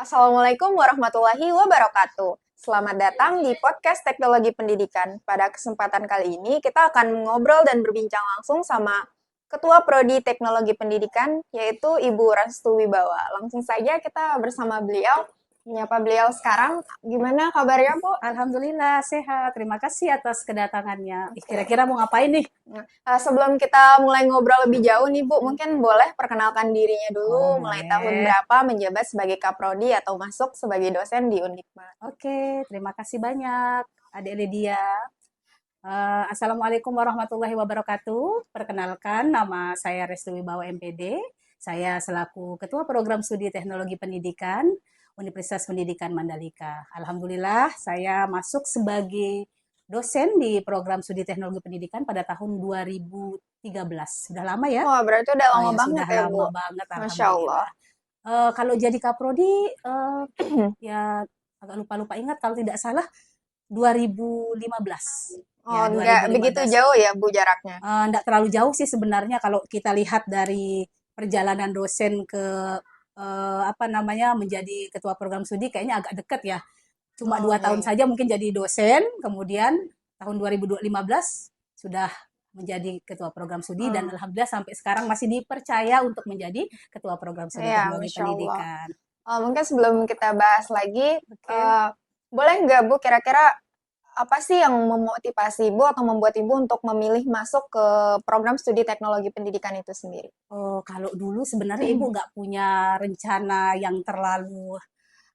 Assalamualaikum warahmatullahi wabarakatuh. Selamat datang di podcast Teknologi Pendidikan. Pada kesempatan kali ini, kita akan ngobrol dan berbincang langsung sama Ketua Prodi Teknologi Pendidikan, yaitu Ibu Restu Wibawa. Langsung saja kita bersama beliau, menyapa beliau sekarang. Gimana kabarnya, Bu? Alhamdulillah sehat. Terima kasih atas kedatangannya. Kira-kira mau ngapain nih? Nah, sebelum kita mulai ngobrol lebih jauh nih, Bu, mungkin boleh perkenalkan dirinya Oh, dulu, mulai tahun boleh. berapa menjabat sebagai Kaprodi atau masuk sebagai dosen di Undikma. Oke, terima kasih banyak, Adik Lydia. Assalamualaikum warahmatullahi wabarakatuh. Perkenalkan, nama saya Restu Wibawa MPD. Saya selaku Ketua Program Studi Teknologi Pendidikan Universitas Pendidikan Mandalika. Alhamdulillah, saya masuk sebagai dosen di program studi teknologi pendidikan pada tahun 2013. Sudah lama ya? Wah, berarti udah Oh lama ya, banget sudah ya, Bu. lama banget, Masya Allah. alhamdulillah. Kalau jadi kaprodi, ya agak lupa-lupa ingat kalau tidak salah 2015. Oh, Ya, nggak begitu 2015. jauh ya, Bu, jaraknya. Nggak terlalu jauh sih sebenarnya kalau kita lihat dari perjalanan dosen ke apa namanya menjadi ketua program studi kayaknya agak dekat ya. Cuma Oh, 2 tahun iya, iya. saja mungkin jadi dosen, kemudian tahun 2015 sudah menjadi ketua program studi dan Hmm, alhamdulillah sampai sekarang masih dipercaya untuk menjadi ketua program studi iya, teknologi Masya Allah. pendidikan. Mungkin sebelum kita bahas lagi, Oke. eh, boleh nggak, Bu, kira-kira apa sih yang memotivasi Ibu atau membuat Ibu untuk memilih masuk ke program studi teknologi pendidikan itu sendiri? Oh, kalau dulu sebenarnya ibu nggak punya rencana yang terlalu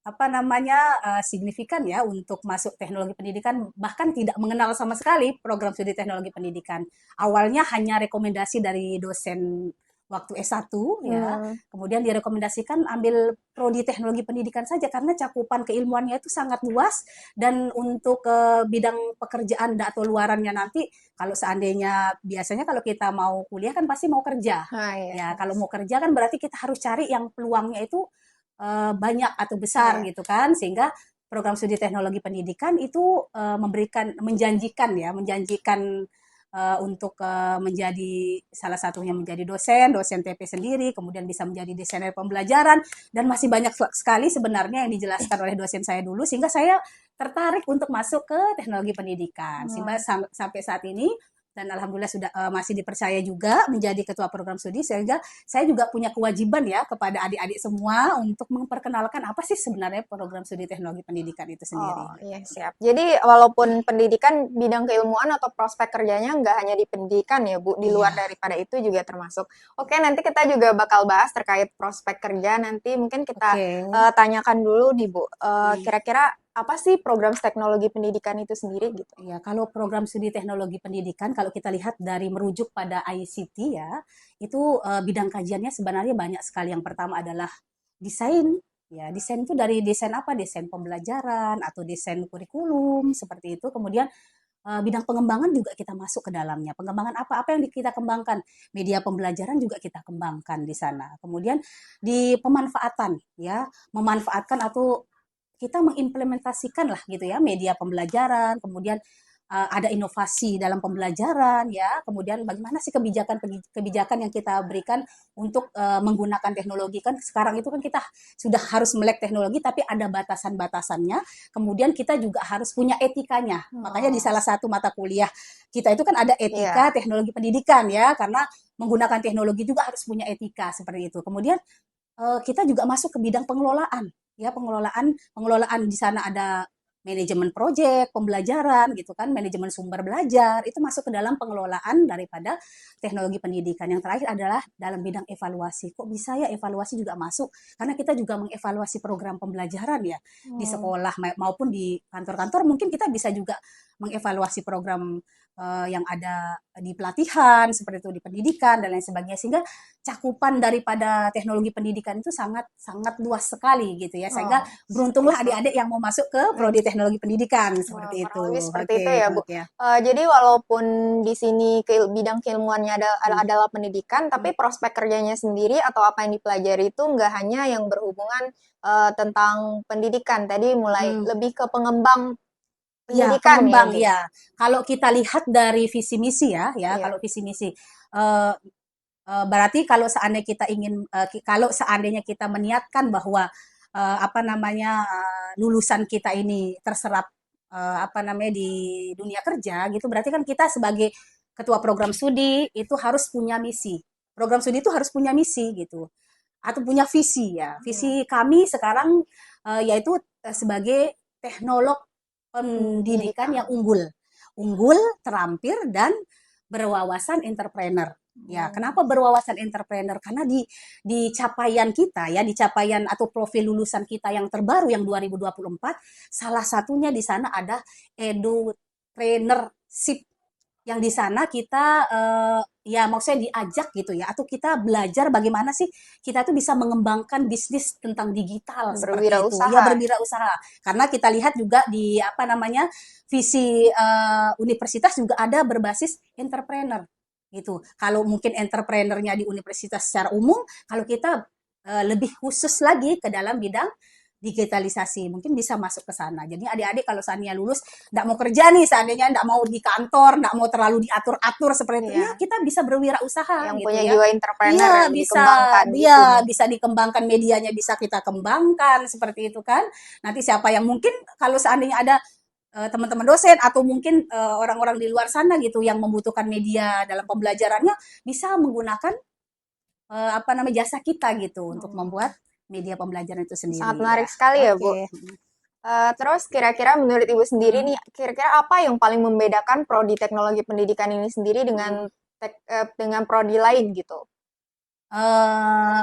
apa namanya signifikan ya untuk masuk teknologi pendidikan, bahkan tidak mengenal sama sekali program studi teknologi pendidikan. Awalnya hanya rekomendasi dari dosen waktu S1 ya, Hmm, kemudian direkomendasikan ambil prodi teknologi pendidikan saja karena cakupan keilmuannya itu sangat luas dan untuk bidang pekerjaan atau luarannya nanti kalau seandainya biasanya kalau kita mau kuliah kan pasti mau kerja. nah, iya, Ya, kalau yes. mau kerja kan berarti kita harus cari yang peluangnya itu banyak atau besar Iya. gitu kan, sehingga program studi teknologi pendidikan itu menjanjikan ya, menjanjikan untuk menjadi salah satunya menjadi dosen TP sendiri, kemudian bisa menjadi desainer pembelajaran dan masih banyak sekali sebenarnya yang dijelaskan oleh dosen saya dulu sehingga saya tertarik untuk masuk ke teknologi pendidikan. Sehingga Hmm. sampai saat ini dan alhamdulillah sudah masih dipercaya juga menjadi ketua program studi sehingga saya juga punya kewajiban ya kepada adik-adik semua untuk memperkenalkan apa sih sebenarnya program studi teknologi pendidikan itu Oh, sendiri. iya siap. Jadi walaupun pendidikan bidang keilmuan atau prospek kerjanya nggak hanya di pendidikan ya, Bu, di luar Iya, daripada itu juga termasuk. Oke, nanti kita juga bakal bahas terkait prospek kerja. Nanti mungkin kita oke. tanyakan dulu nih, Bu. Hmm. Kira-kira apa sih program teknologi pendidikan itu sendiri gitu? Ya, kalau program studi teknologi pendidikan, kalau kita lihat dari merujuk pada ICT ya, itu bidang kajiannya sebenarnya banyak sekali. Yang pertama adalah desain. Ya, desain itu dari desain apa? Desain pembelajaran atau desain kurikulum seperti itu. Kemudian bidang pengembangan juga kita masuk ke dalamnya. Pengembangan apa? Apa yang kita kembangkan? Media pembelajaran juga kita kembangkan di sana. Kemudian di pemanfaatan, ya, memanfaatkan atau kita mengimplementasikan lah gitu ya media pembelajaran, kemudian ada inovasi dalam pembelajaran ya, kemudian bagaimana sih kebijakan yang kita berikan untuk menggunakan teknologi kan sekarang itu kan kita sudah harus melek teknologi tapi ada batasan-batasannya, kemudian kita juga harus punya etikanya. Makanya di Oh, salah satu mata kuliah kita itu kan ada etika iya. teknologi pendidikan ya, karena menggunakan teknologi juga harus punya etika seperti itu. Kemudian kita juga masuk ke bidang pengelolaan. Ya, pengelolaan pengelolaan di sana ada manajemen proyek, pembelajaran gitu kan, manajemen sumber belajar, itu masuk ke dalam pengelolaan daripada teknologi pendidikan. Yang terakhir adalah dalam bidang evaluasi. Kok bisa ya evaluasi juga masuk? Karena kita juga mengevaluasi program pembelajaran ya di Hmm. sekolah maupun di kantor-kantor. Mungkin kita bisa juga mengevaluasi program yang ada di pelatihan seperti itu di pendidikan dan lain sebagainya sehingga cakupan daripada teknologi pendidikan itu sangat sangat luas sekali gitu ya sehingga Oh, seperti beruntunglah itu. adik-adik yang mau masuk ke Hmm. prodi teknologi pendidikan Wah, seperti kurang itu. lebih seperti itu Oke, ya, Bu. oke. Jadi walaupun di sini bidang keilmuannya Hmm, adalah pendidikan, hmm. tapi prospek kerjanya sendiri atau apa yang dipelajari itu nggak hanya yang berhubungan tentang pendidikan. Tadi mulai Hmm. lebih ke pengembang Ya, pendidikan ya, pengembang Bu. ya. Kalau kita lihat dari visi misi ya Iya. kalau visi misi eh, berarti kalau seandainya kita ingin kalau seandainya kita meniatkan bahwa lulusan kita ini terserap di dunia kerja gitu, berarti kan kita sebagai ketua program studi itu harus punya misi. Program studi itu harus punya misi gitu, atau punya visi ya. Visi kami sekarang yaitu sebagai teknolog pendidikan yang unggul, terampil dan berwawasan entrepreneur. Ya, kenapa berwawasan entrepreneur? Karena di capaian kita ya, di capaian atau profil lulusan kita yang terbaru yang 2024, salah satunya di sana ada edupreneurship, yang di sana kita ya maksudnya diajak gitu ya, atau kita belajar bagaimana sih kita tuh bisa mengembangkan bisnis tentang digital seperti itu ya, Berwirausaha. berwirausaha. Karena kita lihat juga di visi universitas juga ada berbasis entrepreneur gitu. Kalau mungkin entrepreneurnya di universitas secara umum, kalau kita lebih khusus lagi ke dalam bidang digitalisasi, mungkin bisa masuk ke sana. Jadi adik-adik kalau seandainya lulus, nggak mau kerja nih, seandainya nggak mau di kantor, nggak mau terlalu diatur-atur seperti itu, ya kita bisa berwirausaha Yang gitu punya ya. jiwa entrepreneur Iya, yang bisa, dikembangkan dia itunya. bisa dikembangkan, medianya bisa kita kembangkan seperti itu kan. Nanti siapa yang mungkin kalau seandainya ada teman-teman dosen atau mungkin orang-orang di luar sana gitu yang membutuhkan media dalam pembelajarannya, bisa menggunakan jasa kita gitu untuk membuat media pembelajaran itu Sangat sendiri ya. menarik sekali ya, Bu. Oke. Terus kira-kira menurut Ibu sendiri nih, kira-kira apa yang paling membedakan prodi teknologi pendidikan ini sendiri dengan prodi lain gitu?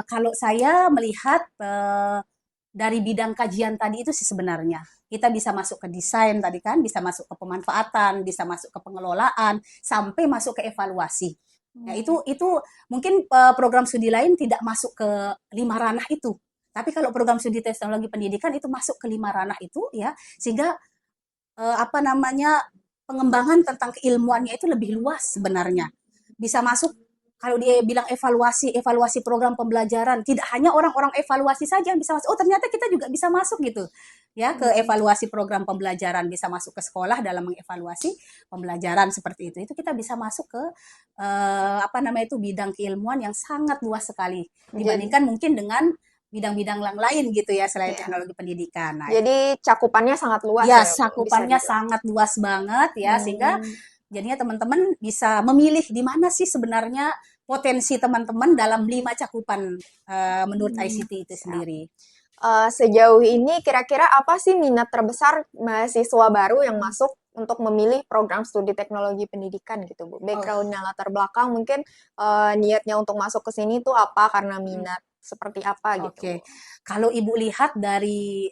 Kalau saya melihat dari bidang kajian tadi itu sih sebenarnya kita bisa masuk ke desain tadi kan, bisa masuk ke pemanfaatan, bisa masuk ke pengelolaan, sampai masuk ke evaluasi. Ya, itu mungkin program studi lain tidak masuk ke 5 ranah itu. Tapi kalau program studi teknologi pendidikan itu masuk ke 5 ranah itu ya, sehingga eh, apa namanya pengembangan tentang keilmuannya itu lebih luas sebenarnya. Bisa masuk kalau dia bilang evaluasi program pembelajaran, tidak hanya orang-orang evaluasi saja yang bisa masuk. Oh, ternyata kita juga bisa masuk gitu. Ya, ke evaluasi program pembelajaran, bisa masuk ke sekolah dalam mengevaluasi pembelajaran seperti itu. Itu kita bisa masuk ke bidang keilmuan yang sangat luas sekali dibandingkan mungkin dengan bidang-bidang yang lain gitu ya selain teknologi pendidikan. Nah, Jadi cakupannya sangat luas ya, ya, Bu, bisa cakupannya dibilang. sangat luas banget ya, sehingga jadinya teman-teman bisa memilih di mana sih sebenarnya potensi teman-teman dalam 5 cakupan menurut ICT itu sendiri. Sejauh ini kira-kira apa sih minat terbesar mahasiswa baru yang masuk untuk memilih program studi teknologi pendidikan gitu, Bu? Background-nya, latar belakang mungkin niatnya untuk masuk ke sini tuh apa, karena minat seperti apa gitu, Oke, Bu? kalau Ibu lihat dari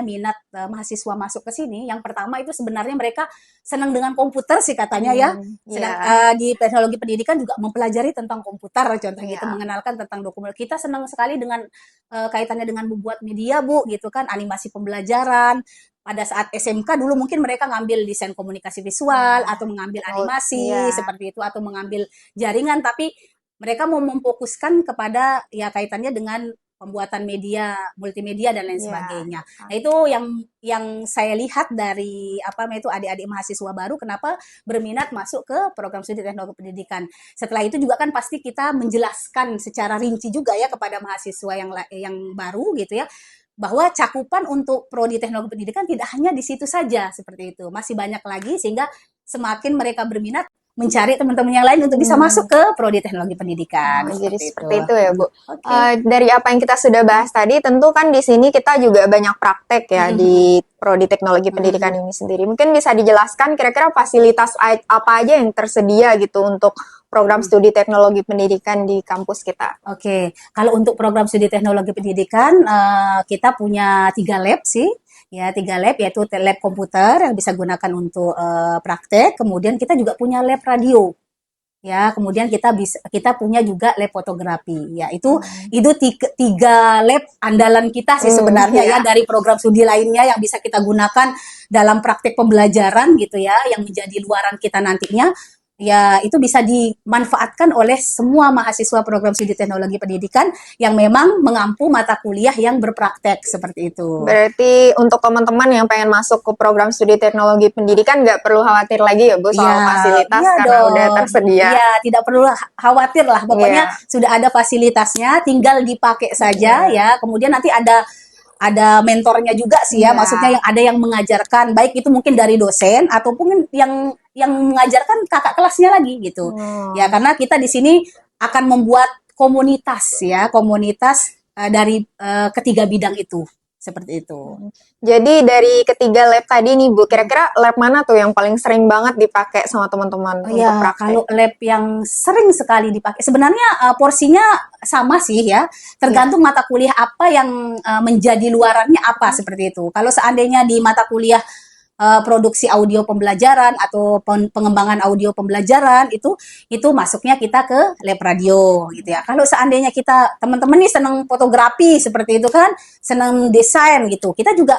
minat mahasiswa masuk ke sini, yang pertama itu sebenarnya mereka senang dengan komputer sih katanya ya. Sedang Ya, di teknologi pendidikan juga mempelajari tentang komputer, contoh gitu, ya. mengenalkan tentang dokumen. Kita senang sekali dengan kaitannya dengan membuat media, Bu, gitu kan, animasi pembelajaran. Pada saat SMK dulu mungkin mereka ngambil desain komunikasi visual atau mengambil animasi Iya. seperti itu atau mengambil jaringan, tapi mereka mau memfokuskan kepada ya kaitannya dengan pembuatan media, multimedia dan lain Iya. sebagainya. Nah, itu yang saya lihat dari adik-adik mahasiswa baru kenapa berminat masuk ke program studi teknologi pendidikan. Setelah itu juga kan pasti kita menjelaskan secara rinci juga ya kepada mahasiswa yang baru gitu ya, bahwa cakupan untuk prodi teknologi pendidikan tidak hanya di situ saja seperti itu. Masih banyak lagi sehingga semakin mereka berminat mencari teman-teman yang lain untuk bisa masuk ke prodi teknologi pendidikan Jadi seperti itu. seperti itu ya, Bu. Oke. Dari apa yang kita sudah bahas tadi, tentu kan di sini kita juga banyak praktek ya di prodi teknologi pendidikan ini sendiri. Mungkin bisa dijelaskan kira-kira fasilitas apa aja yang tersedia gitu untuk program studi teknologi pendidikan di kampus kita. Oke, kalau untuk program studi teknologi pendidikan kita punya 3 lab sih. Ya, 3 lab yaitu lab komputer yang bisa gunakan untuk praktek. Kemudian kita juga punya lab radio. Ya, kemudian kita punya juga lab fotografi. Ya, itu 3 lab andalan kita sih sebenarnya ya dari program studi lainnya yang bisa kita gunakan dalam praktek pembelajaran gitu ya, yang menjadi luaran kita nantinya. ya itu bisa dimanfaatkan oleh semua mahasiswa program studi teknologi pendidikan yang memang mengampu mata kuliah yang berpraktek seperti itu. Berarti untuk teman-teman yang pengen masuk ke program studi teknologi pendidikan nggak perlu khawatir lagi ya Bu soal Iya, fasilitas iya karena udah dong. tersedia. Iya, tidak perlu khawatir lah. Pokoknya Iya. sudah ada fasilitasnya, tinggal dipakai saja Iya. ya. Kemudian nanti ada mentornya juga sih ya. Maksudnya Iya. yang ada yang mengajarkan, baik itu mungkin dari dosen ataupun yang mengajarkan kakak kelasnya lagi gitu. Ya, Oh. karena kita di sini akan membuat komunitas ya, komunitas dari ketiga bidang itu. Seperti itu. Jadi dari ketiga lab tadi nih Bu, kira-kira lab mana tuh yang paling sering banget dipakai sama teman-teman Oh untuk ya, praktek? kalau lab yang sering sekali dipakai, sebenarnya porsinya sama sih ya, Iya. tergantung mata kuliah apa yang menjadi luarannya apa seperti itu. Kalau seandainya di mata kuliah produksi audio pembelajaran atau pengembangan audio pembelajaran itu masuknya kita ke lab radio gitu ya. Kalau seandainya kita teman-teman nih senang fotografi seperti itu kan, senang desain gitu, kita juga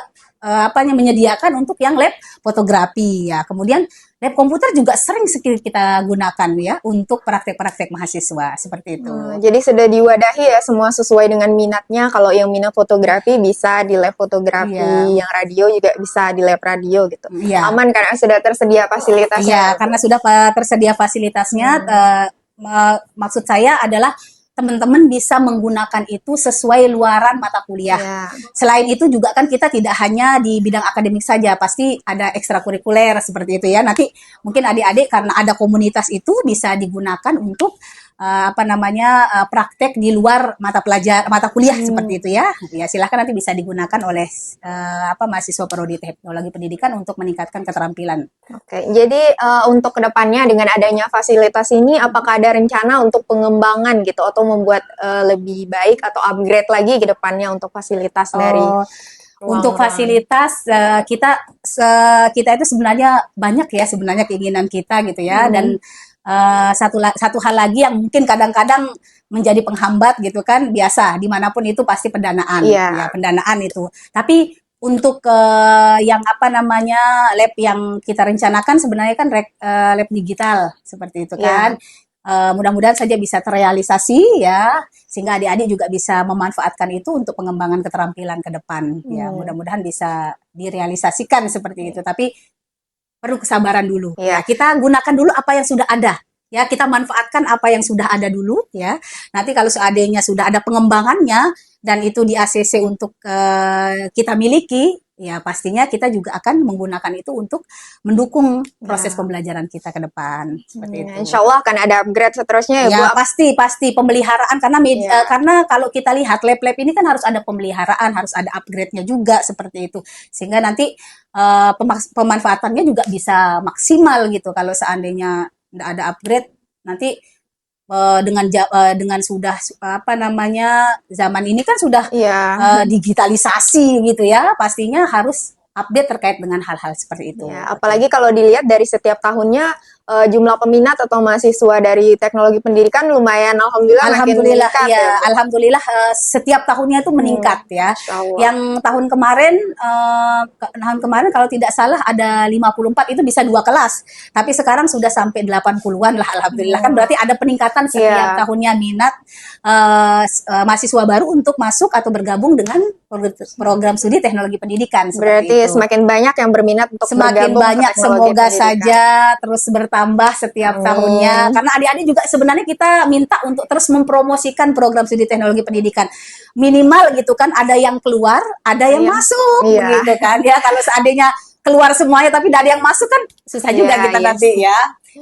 menyediakan untuk yang lab fotografi ya. Kemudian lab komputer juga sering sekali kita gunakan ya untuk praktek-praktek mahasiswa seperti itu. Jadi sudah diwadahi ya semua sesuai dengan minatnya. Kalau yang minat fotografi bisa di lab fotografi, Iya, yang radio juga bisa di lab radio gitu. iya. Aman karena sudah tersedia fasilitasnya Iya, ya, Bu? karena sudah tersedia fasilitasnya, Hmm. maksud saya adalah teman-teman bisa menggunakan itu sesuai luaran mata kuliah. Ya. Selain itu juga kan kita tidak hanya di bidang akademik saja, pasti ada ekstrakurikuler seperti itu ya. Nanti mungkin adik-adik karena ada komunitas itu bisa digunakan untuk praktek di luar mata kuliah seperti itu ya. Ya silahkan nanti bisa digunakan oleh mahasiswa prodi teknologi pendidikan untuk meningkatkan keterampilan. Oke, jadi untuk kedepannya dengan adanya fasilitas ini, apakah ada rencana untuk pengembangan gitu atau membuat lebih baik atau upgrade lagi ke depannya untuk fasilitas dari Untuk ruang-ruang? fasilitas kita itu sebenarnya banyak ya sebenarnya keinginan kita gitu ya. Dan satu hal lagi yang mungkin kadang-kadang menjadi penghambat gitu kan, biasa dimanapun itu pasti pendanaan. Iya. Ya pendanaan itu. Tapi untuk yang lab yang kita rencanakan sebenarnya kan lab digital seperti itu kan. Mudah-mudahan saja bisa terrealisasi ya, sehingga adik-adik juga bisa memanfaatkan itu untuk pengembangan keterampilan ke depan. Ya, mudah-mudahan bisa direalisasikan seperti itu. Tapi perlu kesabaran dulu. Iya. Ya, kita gunakan dulu apa yang sudah ada. Ya, kita manfaatkan apa yang sudah ada dulu ya. Nanti kalau seandainya sudah ada pengembangannya dan itu di ACC untuk kita miliki, ya pastinya kita juga akan menggunakan itu untuk mendukung proses pembelajaran kita ke depan seperti itu. Insya Allah akan ada upgrade seterusnya ya, Bu. Ya pasti pemeliharaan karena kalau kita lihat lab-lab ini kan harus ada pemeliharaan, harus ada upgrade-nya juga seperti itu. Sehingga nanti pemanfaatannya juga bisa maksimal gitu. Kalau seandainya tidak ada upgrade, nanti dengan sudah zaman ini kan sudah digitalisasi gitu ya, pastinya harus update terkait dengan hal-hal seperti itu. Ya, apalagi kalau dilihat dari setiap tahunnya jumlah peminat atau mahasiswa dari teknologi pendidikan lumayan alhamdulillah makin meningkat ya. Alhamdulillah setiap tahunnya itu meningkat ya. Yang tahun kemarin kalau tidak salah ada 54 itu bisa 2 kelas. Tapi sekarang sudah sampai 80-an lah alhamdulillah. Kan berarti ada peningkatan setiap tahunnya minat mahasiswa baru untuk masuk atau bergabung dengan program studi teknologi pendidikan. Berarti semakin banyak yang berminat untuk semakin banyak, semoga saja terus bertambah setiap tahunnya. Karena adik-adik juga sebenarnya kita minta untuk terus mempromosikan program studi teknologi pendidikan. Minimal gitu kan, ada yang keluar, ada yang masuk gitu kan. Ya kalau seandainya keluar semuanya tapi tidak ada yang masuk kan susah juga kita nanti ya.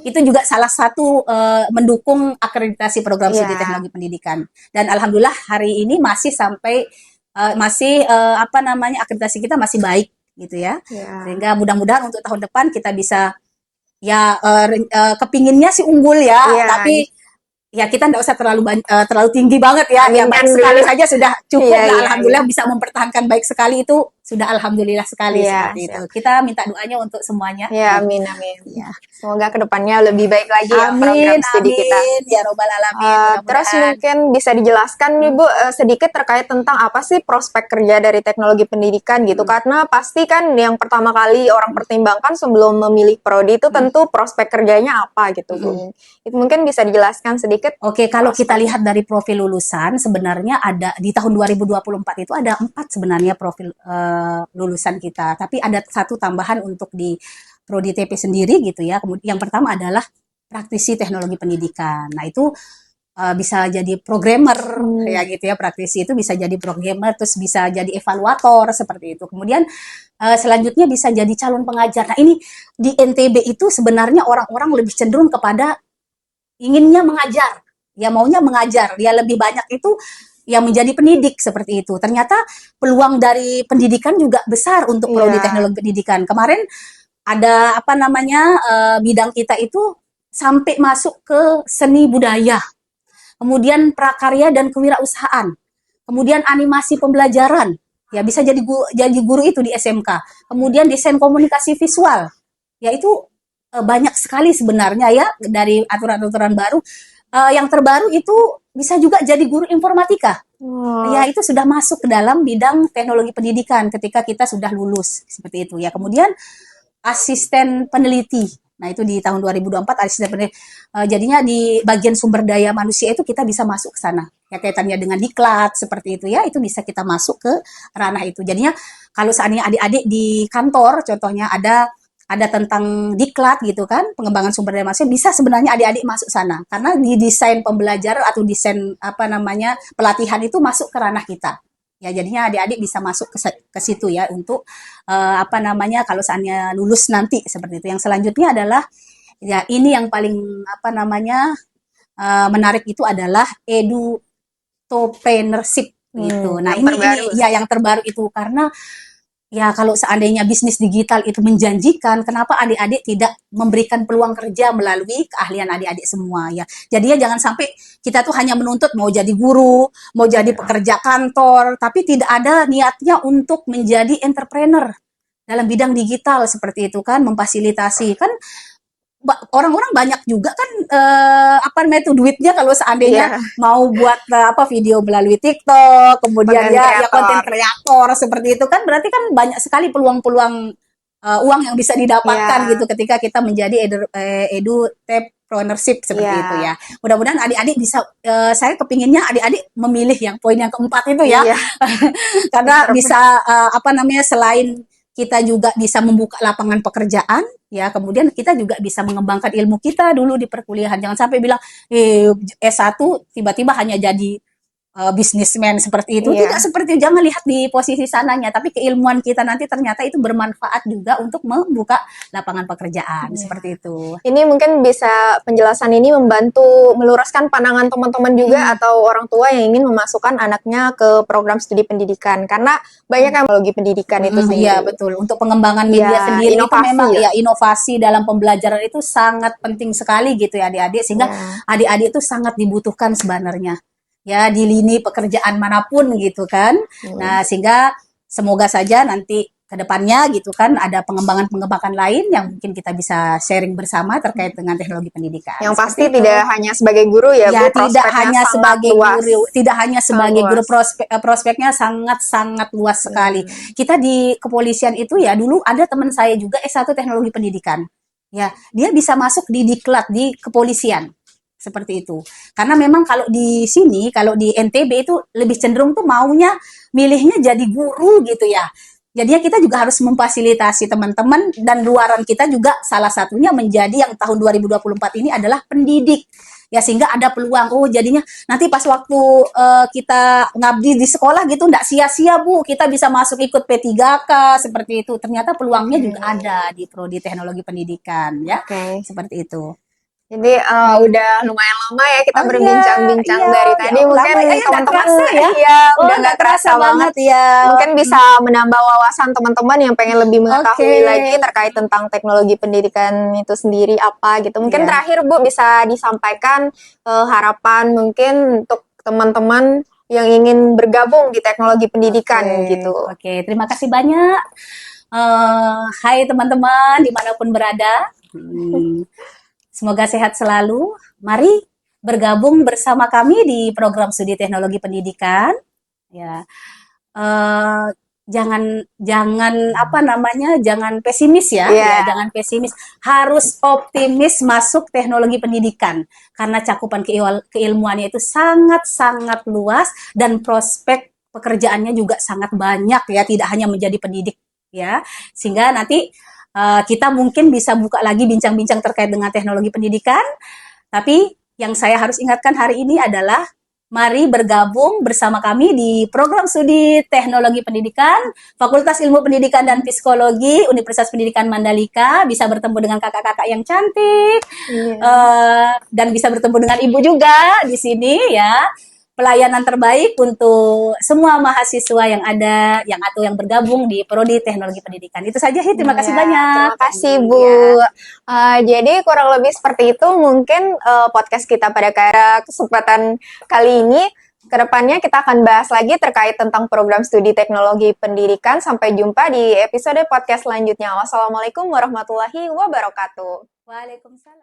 Itu juga salah satu mendukung akreditasi program studi teknologi pendidikan. Dan alhamdulillah hari ini masih sampai akreditasi kita masih baik gitu ya. Sehingga mudah-mudahan untuk tahun depan kita bisa kepinginnya sih unggul ya, tapi ya kita tidak usah terlalu tinggi banget ya. Ya baik sekali saja sudah cukup lah, alhamdulillah bisa mempertahankan baik sekali itu sudah alhamdulillah sekali Iya, seperti itu. siap. Kita minta doanya untuk semuanya. Ya, amin, amin. Ya. Semoga kedepannya lebih baik lagi ya program Amin, studi kita. amin, ya robbal alamin, Terus mudah-mudahan. mungkin bisa dijelaskan nih Bu sedikit terkait tentang apa sih prospek kerja dari teknologi pendidikan gitu. Karena pasti kan yang pertama kali orang pertimbangkan sebelum memilih prodi itu tentu prospek kerjanya apa gitu Bu. Itu mungkin bisa dijelaskan sedikit. Oke, kalau kita prospeknya. lihat dari profil lulusan, sebenarnya ada di tahun 2024 itu ada 4 sebenarnya profil lulusan kita. Tapi ada satu tambahan untuk di Prodi TP sendiri gitu ya. Kemudian yang pertama adalah praktisi teknologi pendidikan. Nah, itu bisa jadi programmer ya gitu ya, praktisi itu bisa jadi programmer, terus bisa jadi evaluator seperti itu. Kemudian selanjutnya bisa jadi calon pengajar. Nah, ini di NTB itu sebenarnya orang-orang lebih cenderung kepada inginnya mengajar, ya maunya mengajar, dia lebih banyak itu yang menjadi pendidik seperti itu. Ternyata peluang dari pendidikan juga besar untuk prodi teknologi pendidikan. Kemarin ada apa namanya bidang kita itu sampai masuk ke seni budaya, kemudian prakarya dan kewirausahaan, kemudian animasi pembelajaran, ya bisa jadi guru itu di SMK, kemudian desain komunikasi visual, ya itu banyak sekali sebenarnya ya dari aturan-aturan baru. Yang terbaru itu bisa juga jadi guru informatika. Ya itu sudah masuk ke dalam bidang teknologi pendidikan ketika kita sudah lulus seperti itu ya. Kemudian asisten peneliti. Nah, itu di tahun 2024 asisten peneliti. Jadinya di bagian sumber daya manusia itu kita bisa masuk ke sana. Ya kaitannya dengan diklat seperti itu ya, itu bisa kita masuk ke ranah itu. Jadinya kalau seandainya adik-adik di kantor contohnya ada tentang diklat gitu kan, pengembangan sumber daya manusia, bisa sebenarnya adik-adik masuk sana. Karena di desain pembelajaran atau desain apa namanya pelatihan itu masuk ke ranah kita. Ya jadinya adik-adik bisa masuk ke situ ya untuk apa namanya kalau seandainya lulus nanti seperti itu. Yang selanjutnya adalah ya ini yang paling apa namanya menarik itu adalah edutopreneurship gitu. Nah yang ini terbaru. ya yang terbaru itu karena ya kalau seandainya bisnis digital itu menjanjikan, kenapa adik-adik tidak memberikan peluang kerja melalui keahlian adik-adik semua ya. Jadinya jangan sampai kita tuh hanya menuntut mau jadi guru, mau jadi pekerja kantor, tapi tidak ada niatnya untuk menjadi entrepreneur dalam bidang digital seperti itu kan, memfasilitasi kan orang-orang banyak juga kan apa namanya itu duitnya kalau seandainya mau buat apa video melalui TikTok, kemudian ya konten kreator seperti itu kan berarti kan banyak sekali peluang-peluang uang yang bisa didapatkan gitu ketika kita menjadi entrepreneurship seperti itu ya. Mudah-mudahan adik-adik bisa saya kepinginnya adik-adik memilih yang poin yang keempat itu ya. Karena bisa apa namanya selain kita juga bisa membuka lapangan pekerjaan, ya kemudian kita juga bisa mengembangkan ilmu kita dulu di perkuliahan. Jangan sampai bilang, S1 tiba-tiba hanya jadi bisnismen seperti itu. Tidak seperti itu, jangan lihat di posisi sananya, tapi keilmuan kita nanti ternyata itu bermanfaat juga untuk membuka lapangan pekerjaan, seperti itu. Ini mungkin bisa penjelasan ini membantu meluruskan pandangan teman-teman juga atau orang tua yang ingin memasukkan anaknya ke program studi pendidikan karena banyak yang teknologi pendidikan itu sendiri. Iya betul. Untuk pengembangan media sendiri itu memang ya inovasi dalam pembelajaran itu sangat penting sekali gitu ya adik-adik sehingga adik-adik itu sangat dibutuhkan sebenarnya. Ya di lini pekerjaan manapun gitu kan. Nah sehingga semoga saja nanti ke depannya gitu kan ada pengembangan-pengembangan lain yang mungkin kita bisa sharing bersama terkait dengan teknologi pendidikan. Yang pasti tidak hanya sebagai guru ya, Bu, tidak hanya sebagai guru, tidak hanya sebagai guru, prospeknya sangat-sangat luas sekali. Kita di kepolisian itu ya dulu ada teman saya juga S1 teknologi pendidikan. Ya, dia bisa masuk di diklat di kepolisian. Seperti itu. Karena memang kalau di sini, kalau di NTB itu lebih cenderung tuh maunya milihnya jadi guru gitu ya. Jadinya kita juga harus memfasilitasi teman-teman dan luaran kita juga salah satunya menjadi yang tahun 2024 ini adalah pendidik. Ya sehingga ada peluang, jadinya nanti pas waktu kita ngabdi di sekolah gitu enggak sia-sia Bu, kita bisa masuk ikut P3K seperti itu. Ternyata peluangnya juga ada di Prodi Teknologi Pendidikan ya. Seperti itu. Jadi udah lumayan lama ya kita berbincang-bincang dari tadi. Mungkin teman-teman udah nggak terasa banget ya. Mungkin bisa menambah wawasan teman-teman yang pengen lebih mengetahui lagi terkait tentang teknologi pendidikan itu sendiri apa gitu. Mungkin terakhir Bu bisa disampaikan harapan mungkin untuk teman-teman yang ingin bergabung di teknologi pendidikan gitu. Oke, terima kasih banyak. Hai teman-teman dimanapun berada. Semoga sehat selalu. Mari bergabung bersama kami di program studi teknologi pendidikan. Ya, eh, jangan pesimis ya, Iya. jangan pesimis, harus optimis masuk teknologi pendidikan karena cakupan keilmuannya itu sangat-sangat luas dan prospek pekerjaannya juga sangat banyak ya, tidak hanya menjadi pendidik ya, sehingga nanti kita mungkin bisa buka lagi bincang-bincang terkait dengan teknologi pendidikan, tapi yang saya harus ingatkan hari ini adalah mari bergabung bersama kami di program studi Teknologi Pendidikan, Fakultas Ilmu Pendidikan dan Psikologi, Universitas Pendidikan Mandalika, bisa bertemu dengan kakak-kakak yang cantik, dan bisa bertemu dengan ibu juga di sini ya. Pelayanan terbaik untuk semua mahasiswa yang ada, yang bergabung di Prodi Teknologi Pendidikan. Itu saja, terima kasih banyak. Terima kasih Bu. Jadi kurang lebih seperti itu mungkin podcast kita pada kesempatan kali ini. Kedepannya kita akan bahas lagi terkait tentang program studi teknologi pendidikan. Sampai jumpa di episode podcast selanjutnya. Wassalamualaikum warahmatullahi wabarakatuh. Waalaikumsalam.